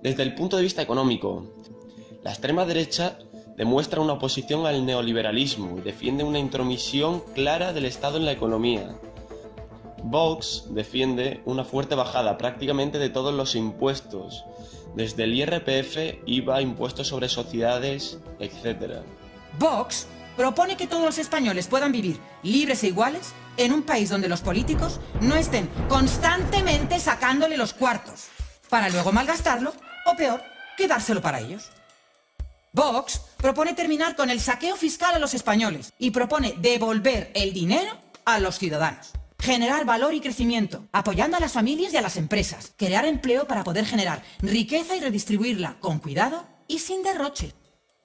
Desde el punto de vista económico, la extrema derecha demuestra una oposición al neoliberalismo y defiende una intromisión clara del Estado en la economía. Vox defiende una fuerte bajada prácticamente de todos los impuestos, desde el IRPF, IVA, impuestos sobre sociedades, etc. Vox propone que todos los españoles puedan vivir libres e iguales en un país donde los políticos no estén constantemente sacándole los cuartos, para luego malgastarlo, o peor, quedárselo para ellos. Vox propone terminar con el saqueo fiscal a los españoles y propone devolver el dinero a los ciudadanos. Generar valor y crecimiento, apoyando a las familias y a las empresas. Crear empleo para poder generar riqueza y redistribuirla con cuidado y sin derroche.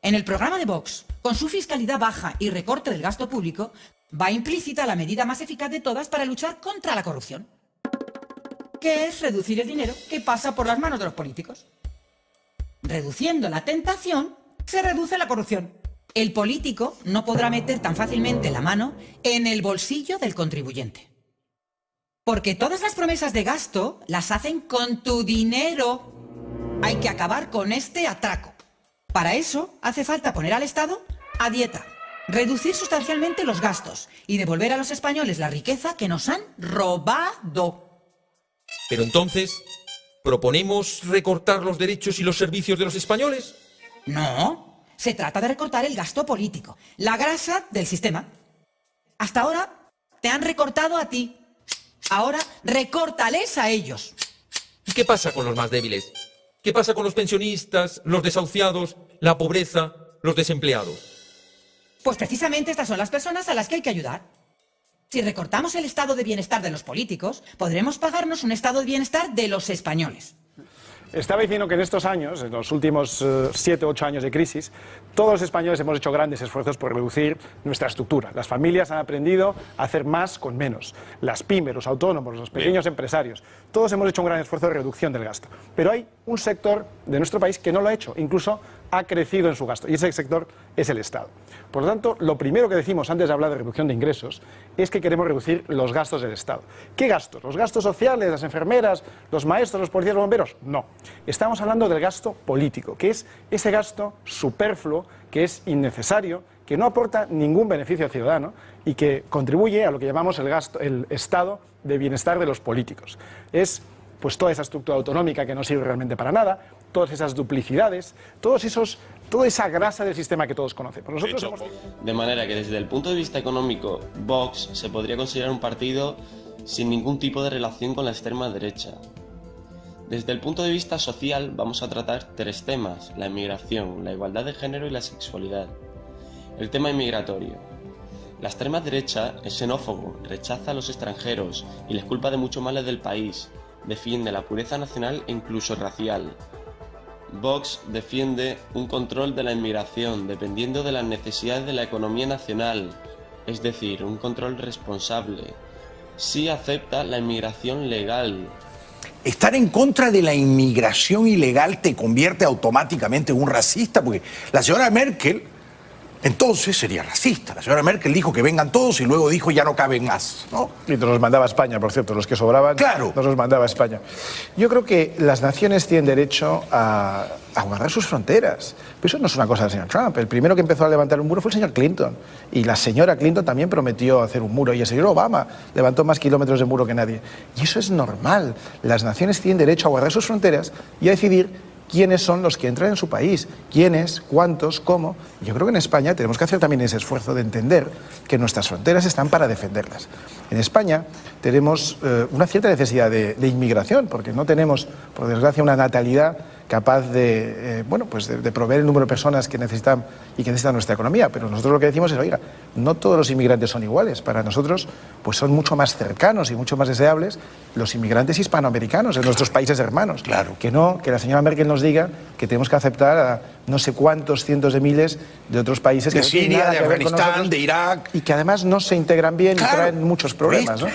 En el programa de Vox, con su fiscalidad baja y recorte del gasto público, va implícita la medida más eficaz de todas para luchar contra la corrupción, que es reducir el dinero que pasa por las manos de los políticos. Reduciendo la tentación, se reduce la corrupción. El político no podrá meter tan fácilmente la mano en el bolsillo del contribuyente. Porque todas las promesas de gasto las hacen con tu dinero. Hay que acabar con este atraco. Para eso hace falta poner al Estado a dieta, reducir sustancialmente los gastos y devolver a los españoles la riqueza que nos han robado. Pero entonces, ¿proponemos recortar los derechos y los servicios de los españoles? No, se trata de recortar el gasto político, la grasa del sistema. Hasta ahora te han recortado a ti. Ahora recórtales a ellos. ¿Y qué pasa con los más débiles? ¿Qué pasa con los pensionistas, los desahuciados, la pobreza, los desempleados? Pues precisamente estas son las personas a las que hay que ayudar. Si recortamos el estado de bienestar de los políticos, podremos pagarnos un estado de bienestar de los españoles. Estaba diciendo que en estos años, en los últimos 7 o 8 años de crisis, todos los españoles hemos hecho grandes esfuerzos por reducir nuestra estructura. Las familias han aprendido a hacer más con menos. Las pymes, los autónomos, los pequeños empresarios, todos hemos hecho un gran esfuerzo de reducción del gasto. Pero hay un sector de nuestro país que no lo ha hecho, incluso ha crecido en su gasto, y ese sector es el Estado. Por lo tanto, lo primero que decimos antes de hablar de reducción de ingresos es que queremos reducir los gastos del Estado. ¿Qué gastos? ¿Los gastos sociales, las enfermeras, los maestros, los policías, los bomberos? No. Estamos hablando del gasto político, que es ese gasto superfluo, que es innecesario, que no aporta ningún beneficio al ciudadano y que contribuye a lo que llamamos el estado de bienestar de los políticos. Es pues toda esa estructura autonómica que no sirve realmente para nada, todas esas duplicidades, toda esa grasa del sistema que todos conocemos. De manera que desde el punto de vista económico, Vox se podría considerar un partido sin ningún tipo de relación con la extrema derecha. Desde el punto de vista social vamos a tratar 3 temas: la inmigración, la igualdad de género y la sexualidad. El tema inmigratorio. La extrema derecha es xenófobo, rechaza a los extranjeros y les culpa de muchos males del país. Defiende la pureza nacional e incluso racial. Vox defiende un control de la inmigración dependiendo de las necesidades de la economía nacional, es decir, un control responsable. Sí acepta la inmigración legal. Estar en contra de la inmigración ilegal te convierte automáticamente en un racista, porque la señora Merkel entonces sería racista. La señora Merkel dijo que vengan todos y luego dijo ya no caben más, ¿no? Y nos los mandaba a España, por cierto, los que sobraban, claro, nos los mandaba a España. Yo creo que las naciones tienen derecho a guardar sus fronteras. Pero eso no es una cosa del señor Trump. El primero que empezó a levantar un muro fue el señor Clinton. Y la señora Clinton también prometió hacer un muro. Y el señor Obama levantó más kilómetros de muro que nadie. Y eso es normal. Las naciones tienen derecho a guardar sus fronteras y a decidir quiénes son los que entran en su país, quiénes, cuántos, cómo. Yo creo que en España tenemos que hacer también ese esfuerzo de entender que nuestras fronteras están para defenderlas. En España tenemos una cierta necesidad de inmigración, porque no tenemos, por desgracia, una natalidad capaz de, de proveer el número de personas que necesitan y que necesitan nuestra economía. Pero nosotros lo que decimos es, oiga, no todos los inmigrantes son iguales. Para nosotros pues son mucho más cercanos y mucho más deseables los inmigrantes hispanoamericanos de nuestros países hermanos. Claro. Que no, que la señora Merkel nos diga que tenemos que aceptar a no sé cuántos cientos de miles de otros países. De Siria, de Afganistán, de Irak. Y que además no se integran bien, claro, y traen muchos problemas, ¿no?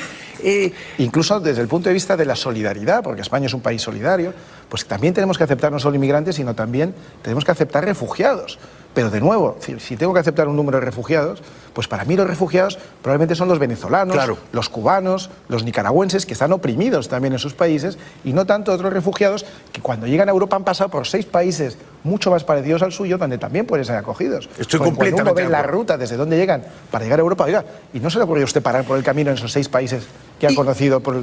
Incluso desde el punto de vista de la solidaridad, porque España es un país solidario, pues también tenemos que aceptar no solo inmigrantes, sino también tenemos que aceptar refugiados. Pero de nuevo, si tengo que aceptar un número de refugiados, pues para mí los refugiados probablemente son los venezolanos, los cubanos, los nicaragüenses, que están oprimidos también en sus países, y no tanto otros refugiados que cuando llegan a Europa han pasado por 6 países mucho más parecidos al suyo, donde también pueden ser acogidos. Estoy porque completamente cuando uno ve de la acuerdo. ruta desde donde llegan para llegar a Europa, oiga, y no se le ocurrió a usted parar por el camino en esos 6 países que han conocido por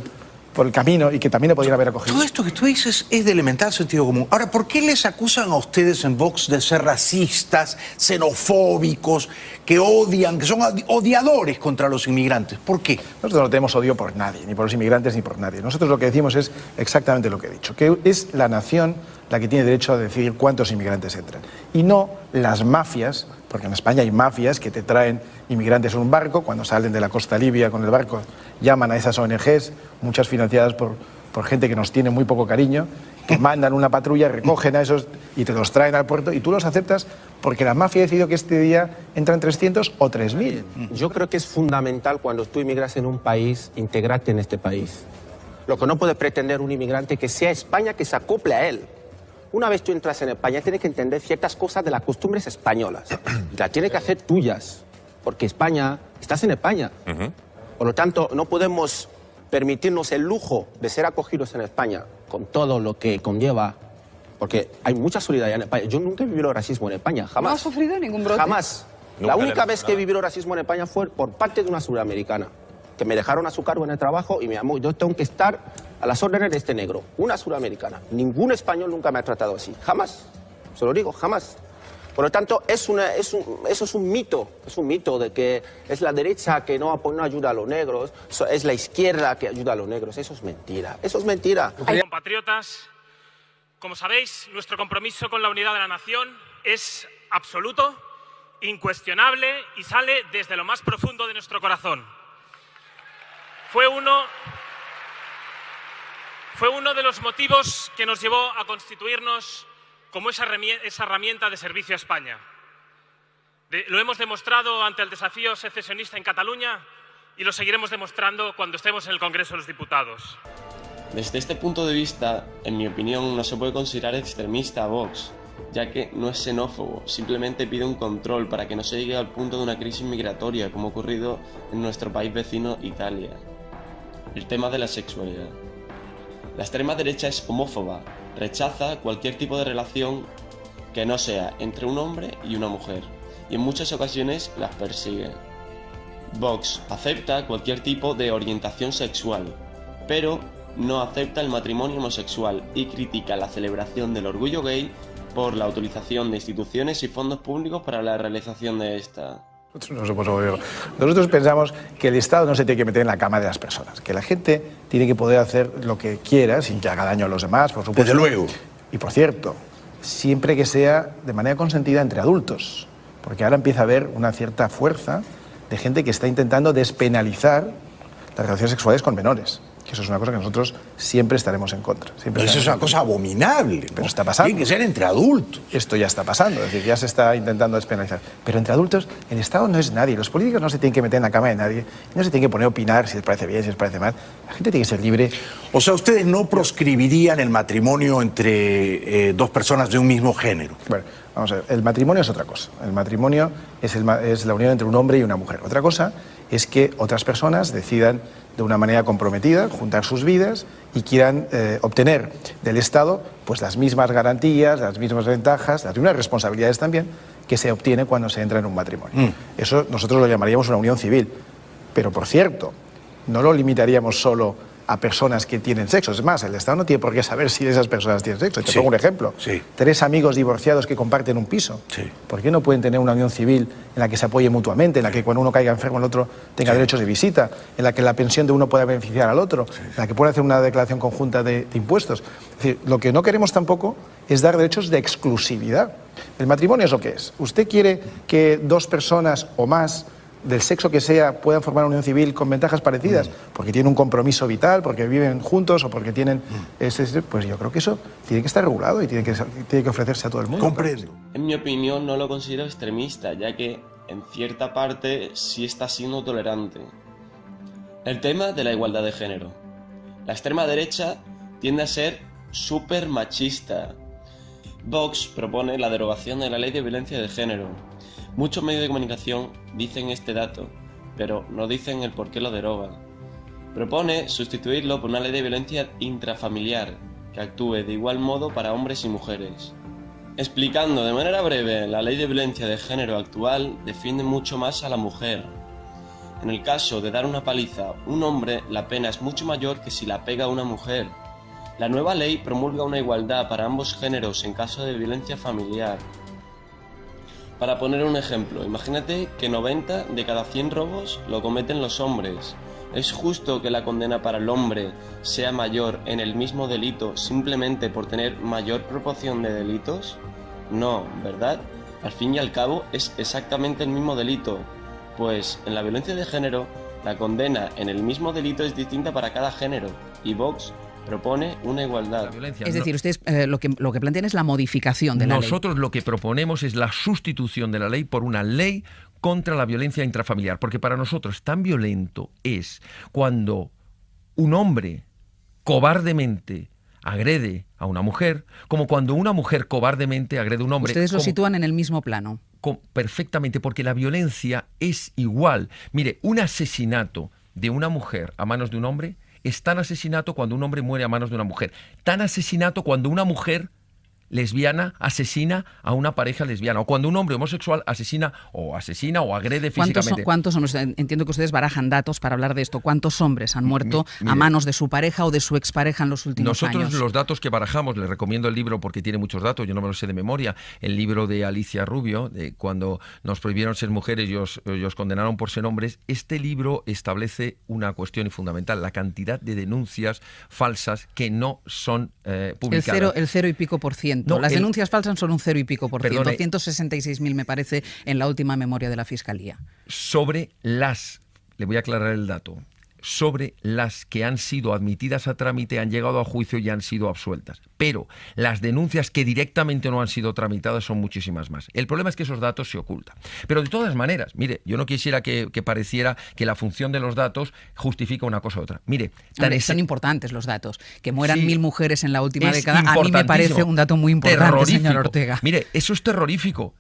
el camino y que también le podrían haber acogido. Todo esto que tú dices es de elemental sentido común. Ahora, ¿por qué les acusan a ustedes en Vox de ser racistas, xenofóbicos, que odian, que son odiadores contra los inmigrantes? ¿Por qué? Nosotros no tenemos odio por nadie, ni por los inmigrantes ni por nadie. Nosotros lo que decimos es exactamente lo que he dicho, que es la nación la que tiene derecho a decidir cuántos inmigrantes entran. Y no las mafias, porque en España hay mafias que te traen inmigrantes en un barco, cuando salen de la costa libia con el barco, llaman a esas ONGs, muchas financiadas por gente que nos tiene muy poco cariño, que mandan una patrulla, recogen a esos y te los traen al puerto y tú los aceptas porque la mafia ha decidido que este día entran 300 o 3.000. Yo creo que es fundamental cuando tú inmigras en un país, integrarte en este país. Lo que no puede pretender un inmigrante que sea España que se acople a él. Una vez tú entras en España, tienes que entender ciertas cosas de las costumbres españolas. Y las tienes que hacer tuyas, porque España, estás en España. Por lo tanto, no podemos permitirnos el lujo de ser acogidos en España con todo lo que conlleva, porque hay mucha solidaridad en España. Yo nunca he vivido racismo en España, jamás. ¿No has sufrido ningún brote? Jamás. La única vez que he vivido racismo en España fue por parte de una sudamericana, que me dejaron a su cargo en el trabajo y me llamó, yo tengo que estar a las órdenes de este negro, una sudamericana. Ningún español nunca me ha tratado así, jamás. Se lo digo, jamás. Por lo tanto, eso es un mito de que es la derecha que no ayuda a los negros, es la izquierda que ayuda a los negros. Eso es mentira, eso es mentira. Compatriotas, como sabéis, nuestro compromiso con la unidad de la nación es absoluto, incuestionable y sale desde lo más profundo de nuestro corazón. Fue uno de los motivos que nos llevó a constituirnos como esa herramienta de servicio a España. Lo hemos demostrado ante el desafío secesionista en Cataluña y lo seguiremos demostrando cuando estemos en el Congreso de los Diputados. Desde este punto de vista, en mi opinión, no se puede considerar extremista a Vox, ya que no es xenófobo, simplemente pide un control para que no se llegue al punto de una crisis migratoria como ha ocurrido en nuestro país vecino Italia. El tema de la sexualidad. La extrema derecha es homófoba, rechaza cualquier tipo de relación que no sea entre un hombre y una mujer, y en muchas ocasiones las persigue. Vox acepta cualquier tipo de orientación sexual, pero no acepta el matrimonio homosexual y critica la celebración del orgullo gay por la utilización de instituciones y fondos públicos para la realización de esta. Nosotros pensamos que el Estado no se tiene que meter en la cama de las personas, que la gente tiene que poder hacer lo que quiera sin que haga daño a los demás, por supuesto. Desde luego. Y por cierto, siempre que sea de manera consentida entre adultos, porque ahora empieza a haber una cierta fuerza de gente que está intentando despenalizar las relaciones sexuales con menores. Que eso es una cosa que nosotros siempre estaremos en contra. Pero eso es una cosa abominable. Pero está pasando. Tiene que ser entre adultos. Esto ya está pasando, es decir, ya se está intentando despenalizar. Pero entre adultos, el Estado no es nadie. Los políticos no se tienen que meter en la cama de nadie. No se tienen que poner a opinar si les parece bien, si les parece mal. La gente tiene que ser libre. O sea, ustedes no proscribirían el matrimonio entre dos personas de un mismo género. Bueno, vamos a ver, el matrimonio es otra cosa. El matrimonio es la unión entre un hombre y una mujer. Otra cosa es que otras personas decidan de una manera comprometida juntar sus vidas y quieran obtener del Estado pues las mismas garantías, las mismas ventajas, las mismas responsabilidades también que se obtiene cuando se entra en un matrimonio. Eso nosotros lo llamaríamos una unión civil. Pero, por cierto, no lo limitaríamos solo a personas que tienen sexo. Es más, el Estado no tiene por qué saber si esas personas tienen sexo. Te pongo un ejemplo. 3 amigos divorciados que comparten un piso. ¿Por qué no pueden tener una unión civil en la que se apoye mutuamente, en la que cuando uno caiga enfermo el otro tenga derechos de visita, en la que la pensión de uno pueda beneficiar al otro, en la que pueda hacer una declaración conjunta de impuestos? Es decir, lo que no queremos tampoco es dar derechos de exclusividad. El matrimonio es lo que es. Usted quiere que 2 personas o más del sexo que sea puedan formar una unión civil con ventajas parecidas, porque tienen un compromiso vital, porque viven juntos o porque tienen... pues yo creo que eso tiene que estar regulado y tiene que ofrecerse a todo el mundo. Comprendo. En mi opinión no lo considero extremista, ya que en cierta parte sí está siendo tolerante. El tema de la igualdad de género. La extrema derecha tiende a ser súper machista. Vox propone la derogación de la ley de violencia de género. Muchos medios de comunicación dicen este dato, pero no dicen el por qué lo derogan. Propone sustituirlo por una ley de violencia intrafamiliar, que actúe de igual modo para hombres y mujeres. Explicando de manera breve, la ley de violencia de género actual defiende mucho más a la mujer. En el caso de dar una paliza a un hombre, la pena es mucho mayor que si la pega a una mujer. La nueva ley promulga una igualdad para ambos géneros en caso de violencia familiar. Para poner un ejemplo, imagínate que 90 de cada 100 robos lo cometen los hombres. ¿Es justo que la condena para el hombre sea mayor en el mismo delito simplemente por tener mayor proporción de delitos? No, ¿verdad? Al fin y al cabo es exactamente el mismo delito, pues en la violencia de género la condena en el mismo delito es distinta para cada género y Vox propone una igualdad. Es decir, ustedes lo que plantean es la modificación de la ley. Nosotros lo que proponemos es la sustitución de la ley por una ley contra la violencia intrafamiliar, porque para nosotros tan violento es cuando un hombre cobardemente agrede a una mujer, como cuando una mujer cobardemente agrede a un hombre. Ustedes lo sitúan en el mismo plano. Perfectamente, porque la violencia es igual. Mire, un asesinato de una mujer a manos de un hombre es tan asesinato cuando un hombre muere a manos de una mujer, tan asesinato cuando una mujer lesbiana asesina a una pareja lesbiana, o cuando un hombre homosexual asesina o agrede físicamente. ¿Cuántos hombres? Entiendo que ustedes barajan datos para hablar de esto. ¿Cuántos hombres han muerto a manos de su pareja o de su expareja en los últimos años? Nosotros los datos que barajamos, les recomiendo el libro porque tiene muchos datos, yo no me los sé de memoria, el libro de Alicia Rubio, de cuando nos prohibieron ser mujeres y os condenaron por ser hombres. Este libro establece una cuestión fundamental, la cantidad de denuncias falsas que no son publicadas. El 0 y pico por ciento. Las denuncias falsas son un 0 y pico por ciento. 166.000 me parece en la última memoria de la Fiscalía. Le voy a aclarar el dato, sobre las que han sido admitidas a trámite, han llegado a juicio y han sido absueltas. Pero las denuncias que directamente no han sido tramitadas son muchísimas más. El problema es que esos datos se ocultan. Pero de todas maneras, mire, yo no quisiera que pareciera que la función de los datos justifica una cosa u otra. Mire, son importantes los datos. Que mueran 1.000 mujeres en la última década, a mí me parece un dato muy importante, señor Ortega. Mire, eso es terrorífico,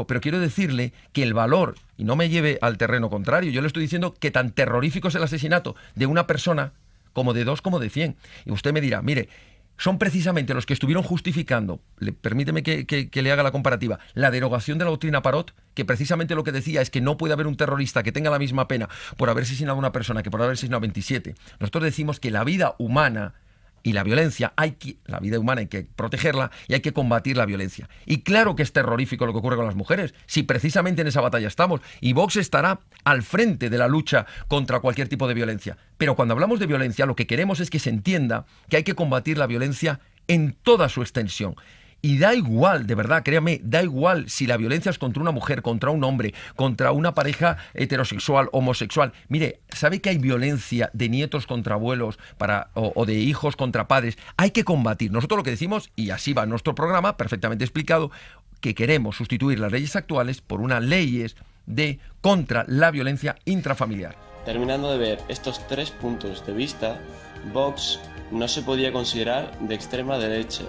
pero quiero decirle que el valor, y no me lleve al terreno contrario, yo le estoy diciendo que tan terrorífico es el asesinato de una persona como de 2 como de 100. Y usted me dirá, mire, son precisamente los que estuvieron justificando, permíteme que le haga la comparativa, la derogación de la doctrina Parot, que precisamente lo que decía es que no puede haber un terrorista que tenga la misma pena por haber asesinado a una persona que por haber asesinado a 27. Nosotros decimos que la vida humana y la violencia, la vida humana hay que protegerla y hay que combatir la violencia. Y claro que es terrorífico lo que ocurre con las mujeres, si precisamente en esa batalla estamos. Y Vox estará al frente de la lucha contra cualquier tipo de violencia. Pero cuando hablamos de violencia, lo que queremos es que se entienda que hay que combatir la violencia en toda su extensión. Y da igual, de verdad, créame, da igual si la violencia es contra una mujer, contra un hombre, contra una pareja heterosexual, homosexual. Mire, ¿sabe que hay violencia de nietos contra abuelos o de hijos contra padres? Hay que combatir. Nosotros lo que decimos, y así va nuestro programa, perfectamente explicado, que queremos sustituir las leyes actuales por unas leyes contra la violencia intrafamiliar. Terminando de ver estos 3 puntos de vista, Vox no se podía considerar de extrema derecha.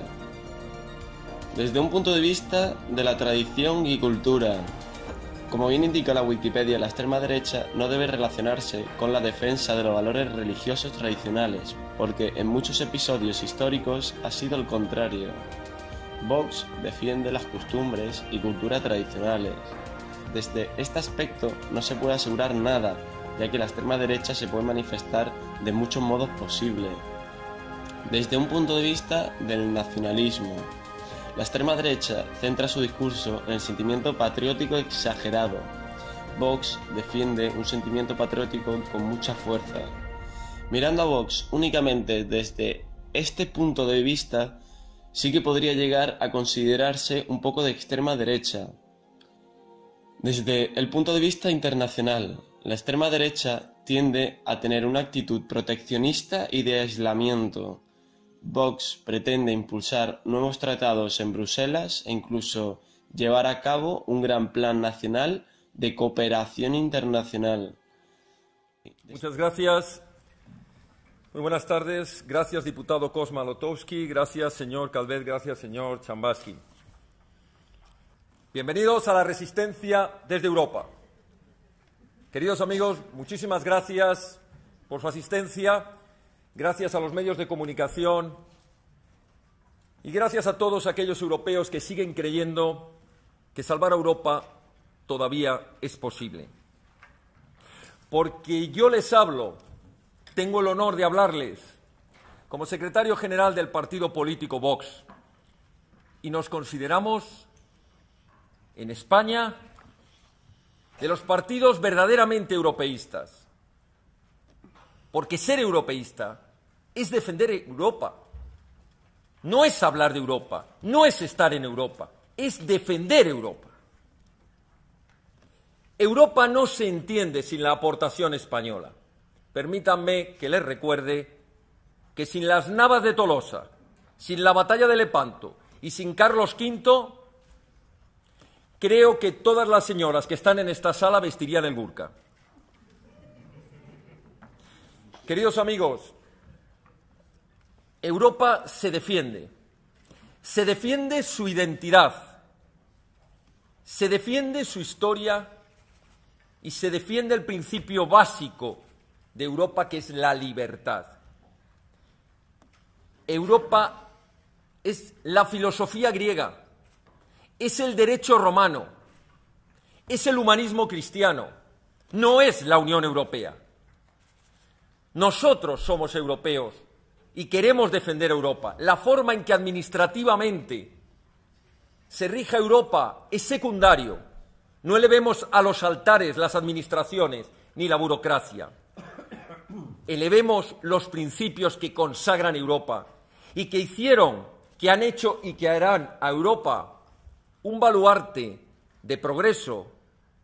Desde un punto de vista de la tradición y cultura, como bien indica la Wikipedia, la extrema derecha no debe relacionarse con la defensa de los valores religiosos tradicionales, porque en muchos episodios históricos ha sido el contrario. Vox defiende las costumbres y cultura tradicionales. Desde este aspecto no se puede asegurar nada, ya que la extrema derecha se puede manifestar de muchos modos posibles. Desde un punto de vista del nacionalismo, la extrema derecha centra su discurso en el sentimiento patriótico exagerado. Vox defiende un sentimiento patriótico con mucha fuerza. Mirando a Vox únicamente desde este punto de vista, sí que podría llegar a considerarse un poco de extrema derecha. Desde el punto de vista internacional, la extrema derecha tiende a tener una actitud proteccionista y de aislamiento. Vox pretende impulsar nuevos tratados en Bruselas e incluso llevar a cabo un gran plan nacional de cooperación internacional. Muchas gracias. Muy buenas tardes. Gracias, diputado Kosma Lotowski. Gracias, señor Calvet. Gracias, señor Chambaski. Bienvenidos a la Resistencia desde Europa. Queridos amigos, muchísimas gracias por su asistencia. Gracias a los medios de comunicación y gracias a todos aquellos europeos que siguen creyendo que salvar a Europa todavía es posible. Porque yo les hablo, tengo el honor de hablarles como secretario general del partido político Vox y nos consideramos en España de los partidos verdaderamente europeístas. Porque ser europeísta es defender Europa. No es hablar de Europa, no es estar en Europa, es defender Europa. Europa no se entiende sin la aportación española. Permítanme que les recuerde que sin las Navas de Tolosa, sin la batalla de Lepanto y sin Carlos V, creo que todas las señoras que están en esta sala vestirían el burka. Queridos amigos, Europa se defiende su identidad, se defiende su historia y se defiende el principio básico de Europa, que es la libertad. Europa es la filosofía griega, es el derecho romano, es el humanismo cristiano, no es la Unión Europea. Nosotros somos europeos y queremos defender Europa. La forma en que administrativamente se rija Europa es secundario. No elevemos a los altares las administraciones ni la burocracia. Elevemos los principios que consagran Europa y que hicieron, que han hecho y que harán a Europa un baluarte de progreso,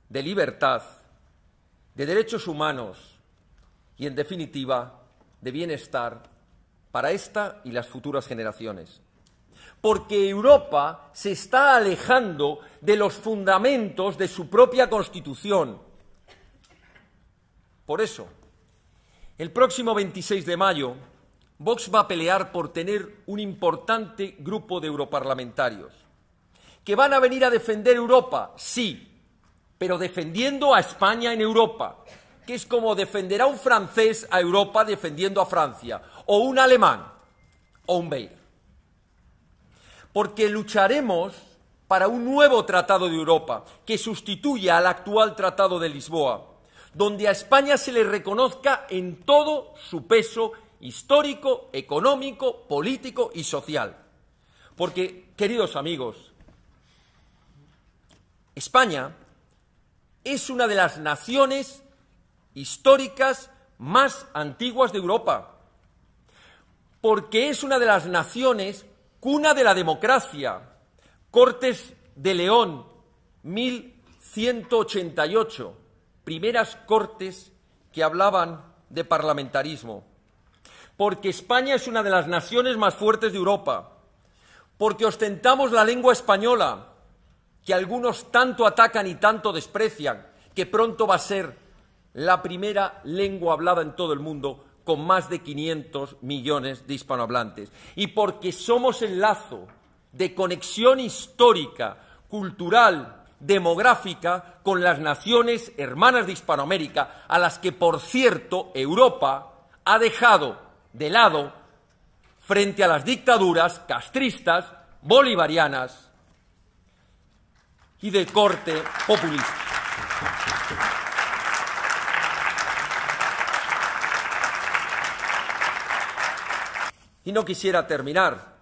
de libertad, de derechos humanos y, en definitiva, de bienestar para esta y las futuras generaciones. Porque Europa se está alejando de los fundamentos de su propia Constitución. Por eso, el próximo 26 de mayo, Vox va a pelear por tener un importante grupo de europarlamentarios que van a venir a defender Europa, sí, pero defendiendo a España en Europa, que es como defenderá un francés a Europa defendiendo a Francia, o un alemán, o un belga. Porque lucharemos para un nuevo Tratado de Europa que sustituya al actual Tratado de Lisboa, donde a España se le reconozca en todo su peso histórico, económico, político y social. Porque, queridos amigos, España es una de las naciones históricas más antiguas de Europa, porque es una de las naciones cuna de la democracia. Cortes de León, 1188, primeras cortes que hablaban de parlamentarismo. Porque España es una de las naciones más fuertes de Europa, porque ostentamos la lengua española, que algunos tanto atacan y tanto desprecian, que pronto va a ser la primera lengua hablada en todo el mundo, con más de 500 millones de hispanohablantes. Y porque somos el lazo de conexión histórica, cultural, demográfica, con las naciones hermanas de Hispanoamérica, a las que, por cierto, Europa ha dejado de lado frente a las dictaduras castristas, bolivarianas y de corte populista. Y no quisiera terminar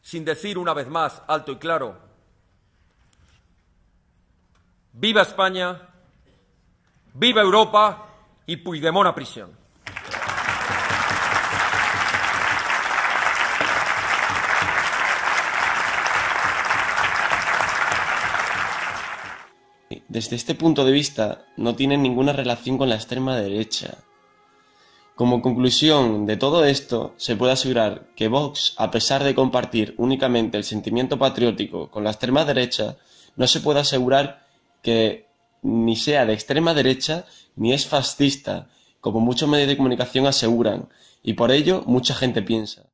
sin decir una vez más, alto y claro, ¡viva España! ¡Viva Europa! Y Puigdemont a prisión. Desde este punto de vista, no tienen ninguna relación con la extrema derecha. Como conclusión de todo esto, se puede asegurar que Vox, a pesar de compartir únicamente el sentimiento patriótico con la extrema derecha, no se puede asegurar que ni sea de extrema derecha ni es fascista, como muchos medios de comunicación aseguran, y por ello mucha gente piensa.